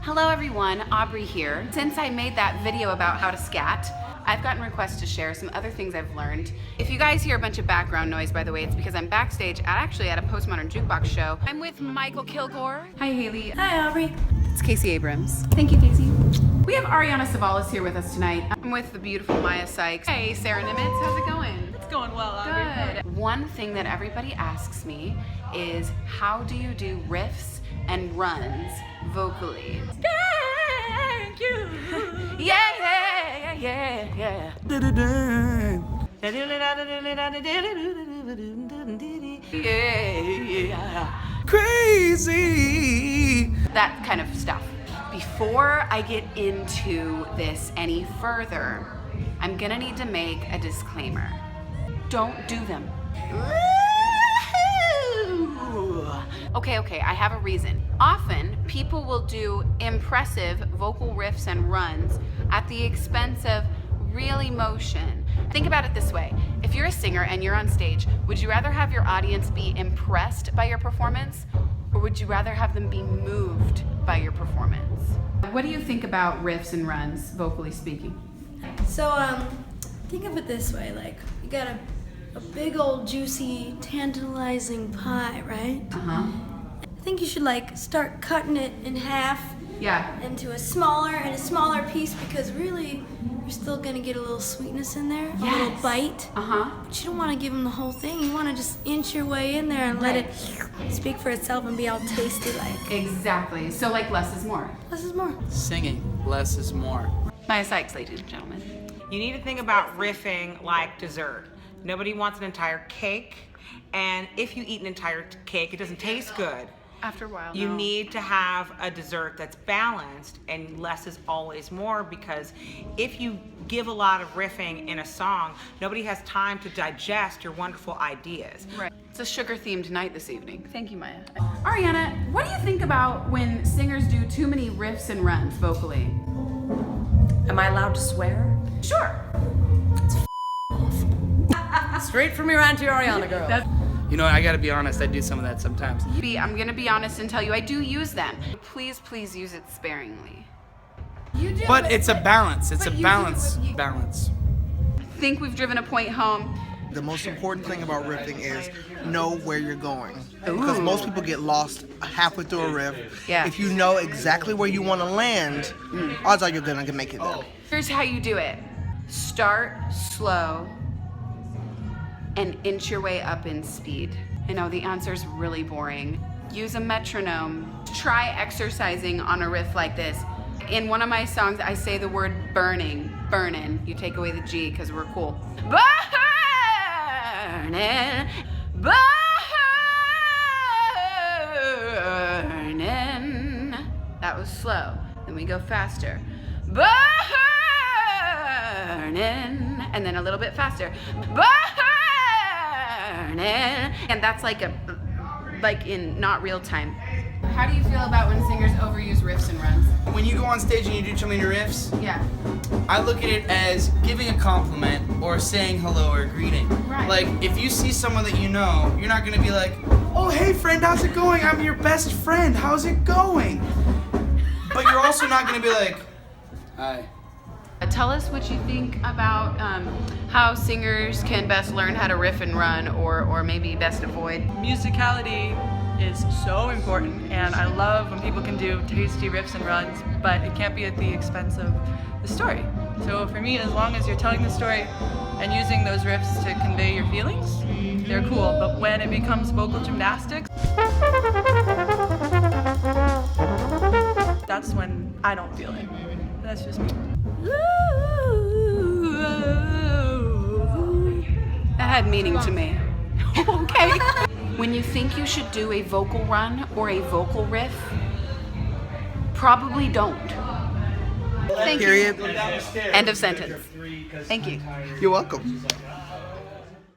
Hello everyone, Aubrey here. Since I made that video about how to scat, I've gotten requests to share some other things I've learned. If you guys hear a bunch of background noise, by the way, it's because I'm backstage at a postmodern jukebox show. I'm with Michael Kilgore. Hi Haley. Hi Aubrey. It's Casey Abrams. Thank you, Casey. We have Ariana Savalas here with us tonight. I'm with the beautiful Maya Sykes. Hey, Sarah Nimitz, how's it going? It's going well, Aubrey. Good. One thing that everybody asks me is, how do you do riffs and runs vocally? Thank you. Yeah, yeah, yeah. Yeah. Crazy. That kind of stuff. Before I get into this any further, I'm gonna need to make a disclaimer. Don't do them. Okay, I have a reason. Often, people will do impressive vocal riffs and runs at the expense of real emotion. Think about it this way. If you're a singer and you're on stage, would you rather have your audience be impressed by your performance, or would you rather have them be moved by your performance? What do you think about riffs and runs, vocally speaking? So, think of it this way, like, you got a big old juicy, tantalizing pie, right? Uh-huh. I think you should, like, start cutting it in half Yeah. into a smaller piece, because really, you're still gonna get a little sweetness in there, a little bite. Uh-huh. But you don't want to give them the whole thing. You want to just inch your way in there and let it speak for itself and be all tasty like. Exactly. So like less is more. Less is more. Singing, less is more. Maya Sykes, ladies and gentlemen. You need to think about riffing like dessert. Nobody wants an entire cake, and if you eat an entire cake, it doesn't taste good. After a while, You no. need to have a dessert that's balanced, and less is always more, because if you give a lot of riffing in a song, nobody has time to digest your wonderful ideas. Right. It's a sugar-themed night this evening. Thank you, Maya. Ariana, what do you think about when singers do too many riffs and runs vocally? Am I allowed to swear? Sure. Straight from Iran to Ariana, girl. You know, I gotta be honest, I do some of that sometimes. I'm gonna be honest and tell you, I do use them. Please use it sparingly. You do. But it's a balance. It's a but you do balance. what you- Balance. I think we've driven a point home. The most important thing about riffing is know where you're going. Because most people get lost halfway through a riff. Yeah. If you know exactly where you want to land, odds are you're gonna make it there. Here's how you do it. Start slow and inch your way up in speed. I know the answer's really boring. Use a metronome. Try exercising on a riff like this. In one of my songs, I say the word burning, burnin'. You take away the G because we're cool. Burnin', burnin'. That was slow. Then we go faster. Burnin', and then a little bit faster. Burnin', and that's like in not real time. How do you feel about when singers overuse riffs and runs? When you go on stage and you do too many riffs, Yeah. I look at it as giving a compliment or saying hello or greeting. Right. Like, if you see someone that you know, you're not gonna be like, oh, hey friend, how's it going? I'm your best friend, how's it going? But you're also not gonna be like, hi. Tell us what you think about how singers can best learn how to riff and run, or maybe best avoid. Musicality is so important, and I love when people can do tasty riffs and runs, but it can't be at the expense of the story. So for me, as long as you're telling the story and using those riffs to convey your feelings, they're cool. But when it becomes vocal gymnastics, that's when I don't feel it. That's just me. That had meaning to me. Okay. When you think you should do a vocal run or a vocal riff, probably don't. Thank Period. you. End of sentence. Thank you. You're welcome.